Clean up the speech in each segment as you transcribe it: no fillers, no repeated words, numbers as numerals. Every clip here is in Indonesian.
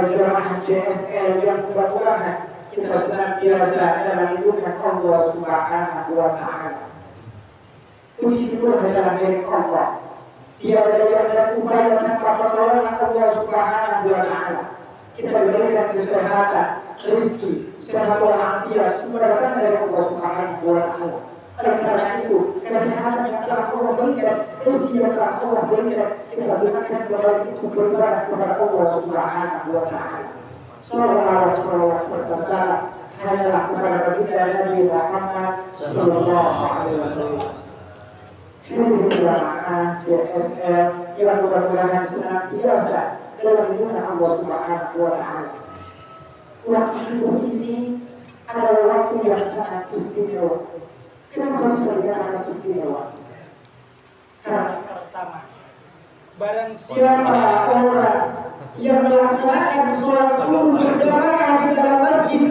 jemaah JSL yang mudah-mudahan kita senantiasa dalam lindungan Allah Subhanahu wa Ta'ala. Puji syukur adalah milik Allah. Tiada daya dan upaya tanpa pertolongan Allah Subhanahu wa Ta'ala. Kita diberikan kesehatan, rezeki, sehat walafiat, semua datang dari Allah Subhanahu wa Ta'ala. Oleh karena itu, kesehatan yang telah Allah berikan, rezeki yang telah Allah berikan, kita gunakan kepada itu beribadah kepada Allah Subhanahu wa Ta'ala. Sallallahu alaihi wasallam hanyalah kepada baginda Nabi Muhammad sallallahu alaihi wasallam. Hidup jamaah JSL yang mudah-mudahan senantiasa dalam lindungan Allah Subhanahu wa Ta'ala. Waktu subuh ini adalah waktu yang sangat istimewa. Kenapa bisa dikatakan istimewa? Karena pertama, barang siapa orang yang melaksanakan sholat subuh berjamaah di dalam masjid,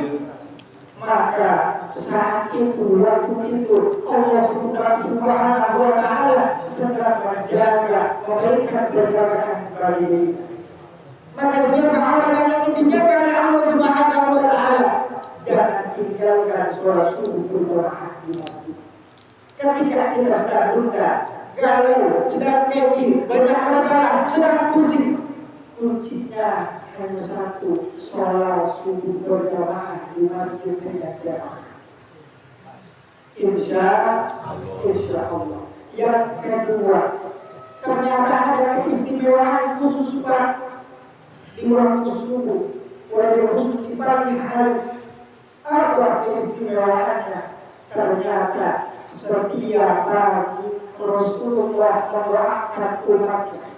maka saat itu, waktu itu Allah Subhanahu wa Ta'ala sedang menjaga, memberikan penjagaan bagi diri. Maka siapa orang yang ingin dijaga oleh Allah Subhanahu wa Ta'ala, jangan tinggalkan sholat subuh berjamaah di masjid. Ketika kita sedang gundah, galau, sedang keki, banyak masalah, sedang pusing, kuncinya hanya satu, sholat subuh berjamaah di masjid yang jamaah. Insya Allah. Yang kedua, ternyata ada keistimewaan khusus Pak di waktu subuh, wajib khusus di pagi hari. Apa keistimewaannya? Ternyata setiap pagi Rasulullah mendoakan umatnya.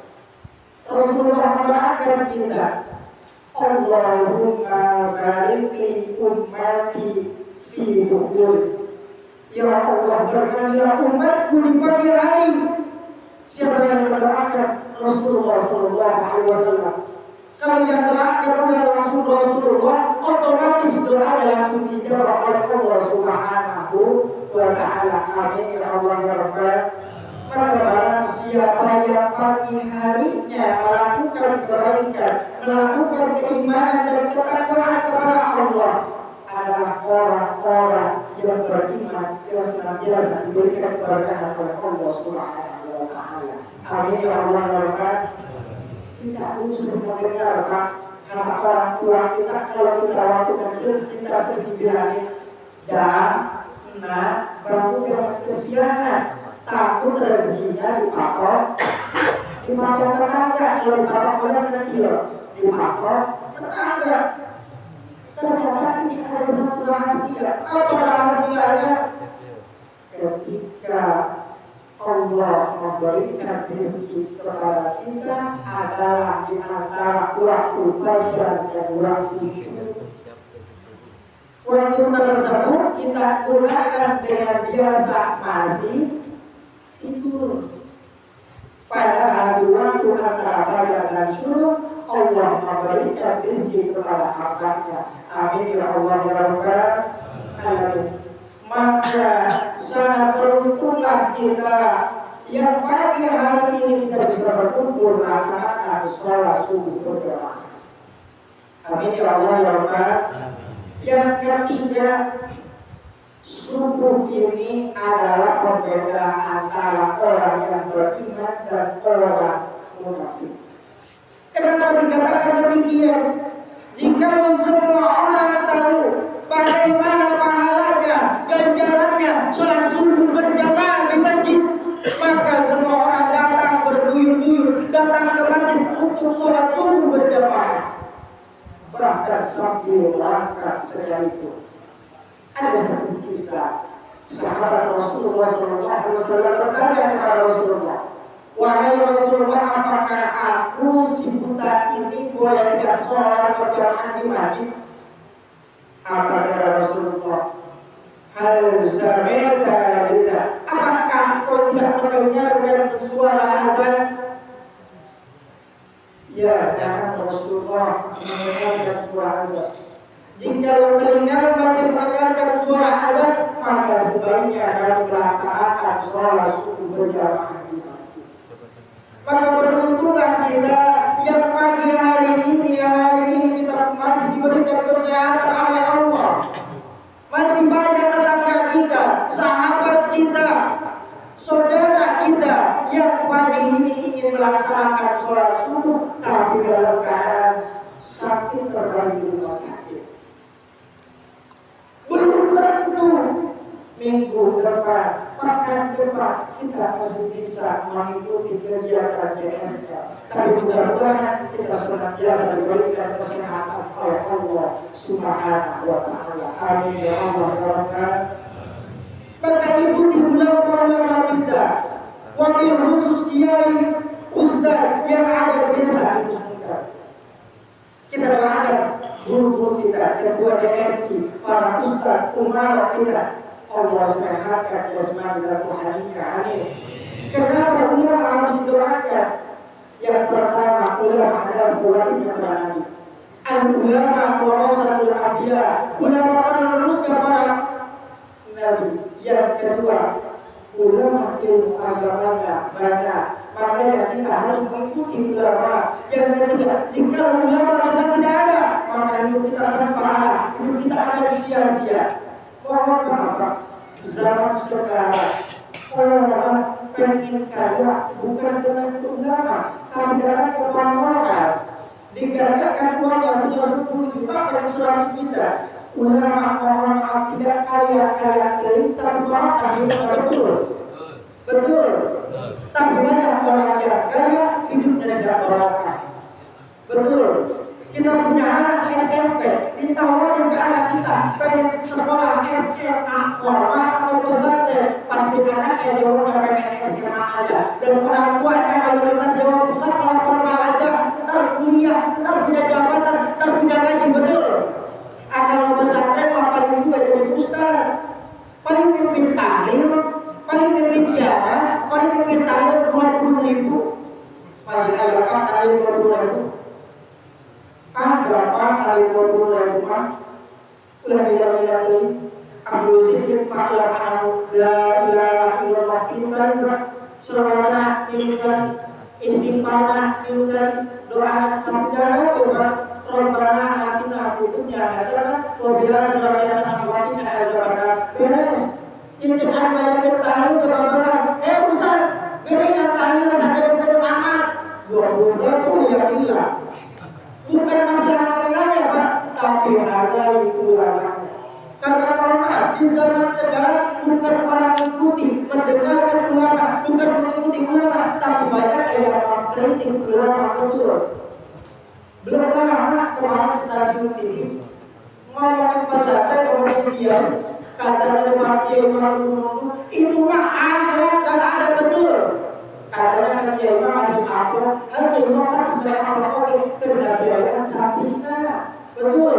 Rasulullah mendoakan kita, Allahumma barik li ummati fi bukhuri. Ya Allah, berkalilah umatku di pagi hari. Siapa yang mendoakan? Rasulullah SAW. Kalau yang doakan oleh langsung Rasulullah, otomatis doanya langsung dijawab oleh Allah Subhanahu wa Ta'ala. Amin ya Allah ya Rabbal. Maka barang siapa yang pagi harinya melakukan kebaikan, melakukan keimanan dan ketakwaan kepada Allah, adalah orang-orang yang beriman yang senantiasa diberikan keberkahan oleh Allah Subhanahu wa Ta'ala. Amin ya Allah ya Rabbal. Kita sudah mendengar Pak, kata orang tua kita kalau kita waktu kecil kita sering dibilangin, dan baru jangan kesiangan, takut rezekinya dipatok tetangga. Kalau dipatok orang kecil dipatok tetangga. Ternyata ini ada satu rahasia. Apa rahasianya? Ketika Allah memberikan rezeki kepada kita adalah di antara waktu fajar dan waktu syukur. Waktu tersebut kita gunakan dengan biasa masih tidur. Padahal di waktu antara fajar dan syukur Allah memberikan rezeki kepada hamba-Nya. Amin ya Allah ya Rabbal alamin. Maka sangat beruntunglah kita yang pagi hari ini kita bisa berkumpul melaksanakan sholat subuh berjamaah. Amin ya Allah ya Rabbal. Yang ketiga, subuh ini adalah pembeda antara orang yang beriman dan orang munafik. Kenapa dikatakan demikian? Jika semua orang tahu bagaimana pahalanya, ganjarannya sholat subuh berjamaah di masjid, maka semua orang datang berduyun-duyun datang ke masjid untuk sholat subuh berjamaah. Bahkan sambil langkah sekalipun. Ada satu kisah sahabat Rasulullah SAW bertanya kepada Rasulullah, wahai Rasulullah, apakah aku si buta ini boleh tidak sholat berjamaah di masjid? Apa kata Rasulullah? Hal sameta lita. Apakah kau tidak mendengarkan suara azan? Ya, jangan Rasulullah mendengarkan suara azan. Jika telinga masih mendengarkan suara azan, maka sebaiknya kami melaksanakan sholat subuh berjamaah di masjid. Maka beruntunglah kita yang pagi hari ini kita rumah sakit. Belum tentu minggu depan, pekan depan kita masih bisa mengikuti kegiatan GSK. Tapi mudah-mudahan kita senantiasa diberikan kesehatan oleh Allah Subhanahu wa Ta'ala. Amin ya Allah ya Rabbal. Maka ikuti ulama-ulama kita, wabil khusus kiai, ustaz yang ada di desa itu semua. Kita doakan guru-guru kita, ketua DMI, para ustaz, ulama kita, Allah sehatkan jasmani dan rohaninya. Amin. Kenapa ulama harus didoakan? Yang pertama, ulama adalah warisnya para nabi. Al-ulama warasatul anbiya, ulama penerusnya para nabi. Yang kedua, ulama ilmu agamanya banyak, makanya kita harus mengikuti ulama. Yang ketiga, jika ulama sudah tidak ada, maka hidup kita tanpa ada, hidup kita akan sia-sia. Mohon maaf, zaman sekarang orang pengen kaya bukan dengan ulama, tapi dengan kebanyakan. Dikatakan uang yang punya 10 juta paling 100 juta. Ulama orang tidak kaya kering, tapi barokah hidupnya betul. Tapi banyak orang yang kaya hidupnya tidak barokah. Betul. Kita punya anak SMP, ditawarin ke anak kita pengen sekolah SMA formal atau pesantren, pasti anaknya jawabnya pengen SMA aja. Dan orang tuanya mayoritas jawab sekolah formal aja, ntar kuliah, ntar punya jabatan, ntar punya gaji, betul. Kalau pesantren mah paling juga jadi ustaz, paling mimpin taklim, paling mimpin jarak, paling mimpin taklim 20.000, paling ada kan taklim 20.000. Berapa kali 20.000 mah? Ulah lihat ini. Abdul Zikir Fakir Anahu La ilaha illallah ini kali selawatana ini kali istighfarna ini kali doa sampai jalan coba Rabbana atina fid dunya hasanah wa fil akhirati hasanah wa qina adzabannar. Beres. Ini kan bayar tahlil ke babakan. Ustaz, geuningan tahlil sadeu-sadeu amat. 20.000 ya gila. Bukan masalah nominalnya Pak, tapi hargai ulamanya. Karena ulama di zaman sekarang bukan orang ikuti, mendengarkan ulama, bukan mengikuti ulama, tapi banyak yang mengkritik ulama, betul. Belum lama kemarin stasiun TV ngomongin pesantren, ngomongin kiai, katanya depan kiai malu itu mah akhlak dan ada, betul. Katanya kan kiai mah masih apa? Kiai mah kan sebenarnya apa? Kerja kiai kan sabina, betul.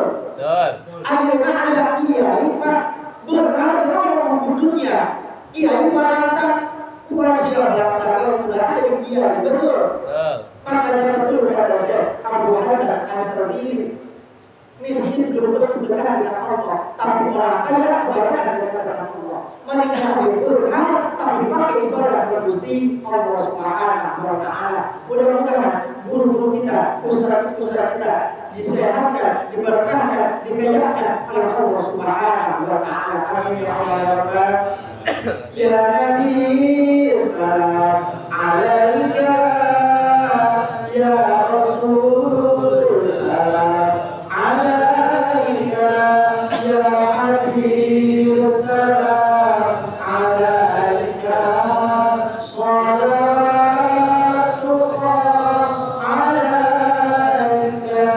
Ayeuna aya kiai Pak benar kita mau dunia. Kiai balangsang, siapa balangsang udah jadi kiai, betul. Makanya betul kata Syekh Abu Hasan As-Sazili, miskin belum tentu dekat dengan Allah, tapi orang kaya kebanyakan dekat dengan Allah. Meninggal berharap tapi pakai ibadah Gusti Allah Subhanahu wa Ta'ala. Mudah-mudahan guru-guru kita, ustaz-ustaz kita disehatkan, diberkahkan, dikayakan oleh Allah Subhanahu wa Ta'ala. Amin ya Allah ya Rabbal. Ya Nabi salam alaika, ya Rasul salam alaika, ya Habib salam alaika, salatullah alaika.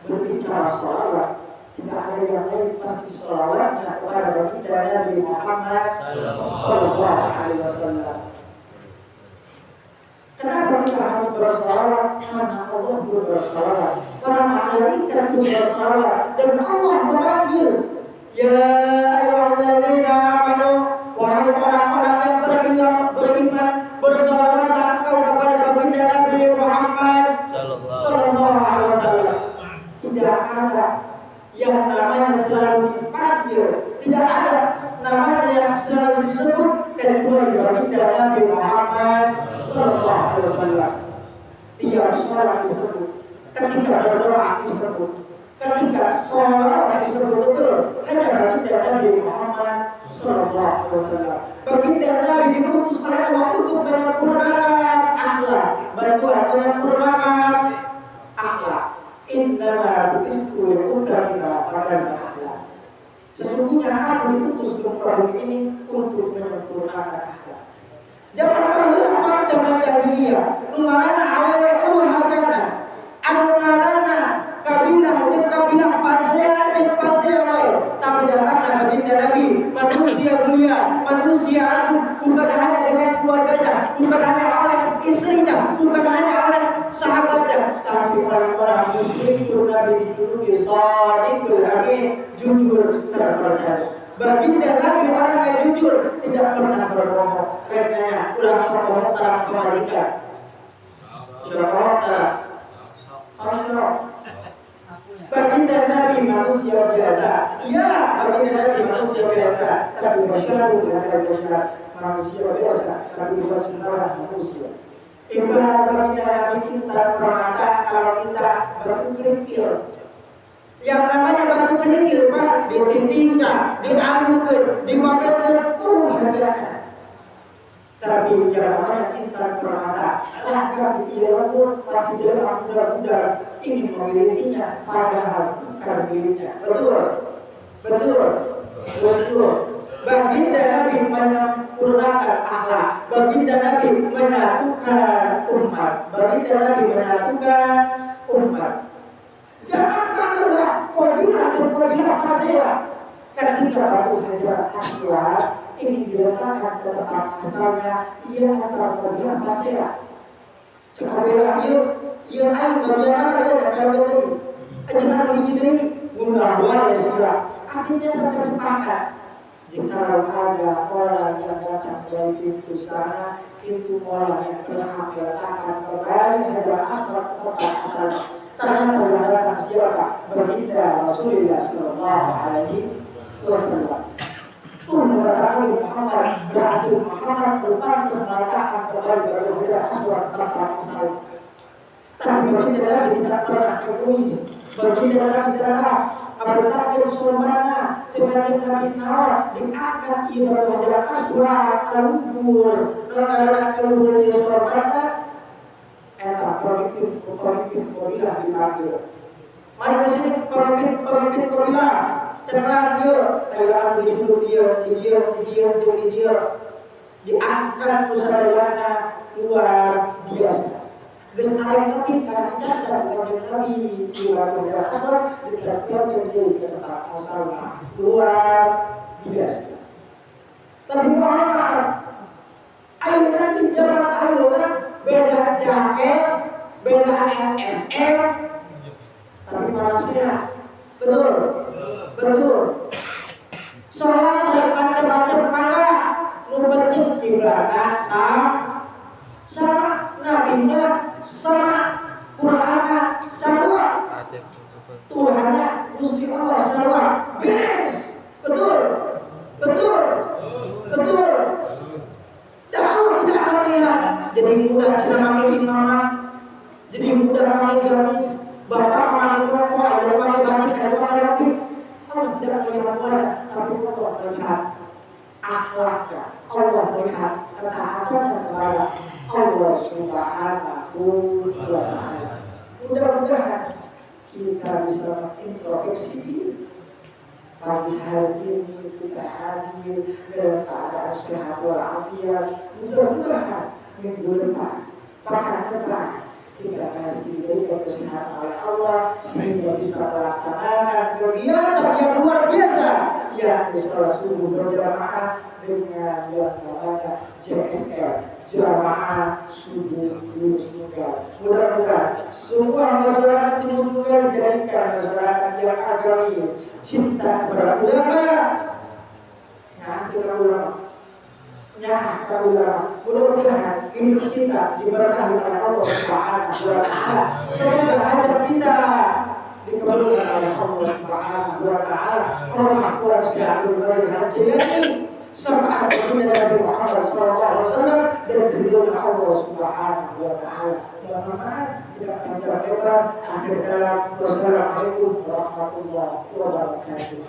Berbicara salawat, tidak ada yang lain pasti salawatnya kepada baginda Nabi Muhammad sallallahu alaihi wasallam. Kenapa kita harus bersalawat? Karena Allah bersalawat, para malaikat bersalawat, dan Allah memanggil, ya ayyuhalladzina amanu, wahai orang-orang yang beriman, bersalawatlah engkau kepada baginda Nabi Muhammad sallallahu alaihi wasallam. Tidak ada yang namanya selalu dipanggil, tidak ada namanya yang selalu disebut kecuali baginda Nabi Muhammad sallallahu alaihi wasallam. Tiap sholat disebut, ketika berdoa disebut, ketika sholat disebut, betul. Hanya baginda Nabi Muhammad sallallahu alaihi wasallam. Baginda Nabi diutus oleh Allah untuk menyempurnakan akhlak, bantuan menyempurnakan akhlak. Innama bu'istu li'utammima makarim al-akhlaq. Sesungguhnya aku diutus ke muka bumi ini untuk menyempurnakan akhlak. Zaman baheula zaman jahiliyah, nu ngaranna awewe hargana, anu ngaranna kabilah jeung kabilah pasea jeung pasea wae. Tapi datangna baginda Nabi, manusia mulia, manusia agung, bukan hanya dengan keluarganya, bukan hanya oleh istrinya, bukan hanya oleh sahabatnya, tapi orang-orang muslim itu Nabi dijuluki shadiqul amin, jujur terpercaya. Baginda Nabi orang yang jujur, tidak pernah berbohong. Karena ulang syukur terang kebalikan. Syukur terang. Baginda Nabi manusia biasa. Iya, baginda Nabi manusia biasa. Tapi masyarakat manusia biasa. Tapi bukan sembarang manusia. Ibarat baginda Nabi kita permata kalau kita berpikir. Yang namanya batu kerikil Pak, dititingkan, diambilkan, dimakankan, harganya. Tapi yang namanya intan permata, rakyat di Iran tapi dalam muda-muda ingin memilikinya, padahal bukan miliknya. Betul, betul, betul. Baginda Nabi menyempurnakan akhlak, baginda Nabi menyatukan umat, baginda Nabi menyatukan umat. Jangan kalah kabilah dan kabilah pasea. Ketika Abu Hajar Aswad ingin diletakkan ke tempat asalnya, ia antara kabilah pasea. Kabilah ia ain bagian ada yang kabilah ini. Jangan begini guna buat ya. Akhirnya sampai sepakat. Jika ada orang yang datang dari pintu sana, itu orang yang berhak diletakkan kembali Hajar Aswad ke tempat asalnya. Ternyata mengatakan siapa? Baginda Rasulullah Sallallahu Alaihi Wasallam. Mengatakan Muhammad berarti Muhammad berpantas meletakkan kembali Hajar Aswad tempat asal. Tapi baginda Nabi tidak pernah egois. Baginda Nabi tidak bertakdir sunnah. Sebagai Nabi Nawar diangkat ibadah Hajar Aswad kalubur. Karena kalubur dia sunnah. Pemimpin kabilah dipanggil. Mari ke sini pemimpin kabilah. Ceklan dia, kayak disuruh dia. Diangkat usahawana luar biasa. Geus arek nepi kana ijazah dengan Nabi luar biasa. Diterapkan dia di tempat asalnya luar biasa. Tapi mohon ayo nanti zaman ayo beda jaket, beda NSM, tapi malasnya betul. Sholat macam-macam maka nu penting kiblatna sama nabinya sama Qur'anna sama Tuhannya Gusti Allah sama beres. Betul. Dan Allah tidak melihat jadi mudah kita pakai imamah, jadi mudah pakai gamis, bapak pakai rokok, ada pakai batik, ada pakai roti. Allah tidak melihat wajah, tapi Allah melihat akhlaknya. Allah melihat ketaatannya kepada Allah Subhanahu wa Ta'ala. Mudah-mudahan kita bisa mengintrospeksi diri. Pagi hari ini kita hadir dalam keadaan sehat walafiat. Mudah-mudahan minggu depan, pekan depan kita kasih diberikan kesehatan oleh Allah sehingga bisa melaksanakan kegiatan yang luar biasa yang sholat subuh berjamaah dengan yang namanya JSR, jamaah subuh Yunus Tunggal. Mudah-mudahan semua masyarakat Yunus Tunggal dijadikan masyarakat yang agamis, cinta kepada ulama, mudah-mudahan hidup kita diberkahi oleh Allah Subhanahu wa Ta'ala. Semoga hajat kita dikabulkan oleh Allah Subhanahu wa Ta'ala. Allahumma qul dari haji ini sampai akhirnya Nabi Muhammad sallallahu alaihi wasallam dan ridhonya Allah Subhanahu wa Ta'ala. Mudah-mudahan tidak panjang lebar. Akhir kalam, wassalamualaikum warahmatullahi wabarakatuh.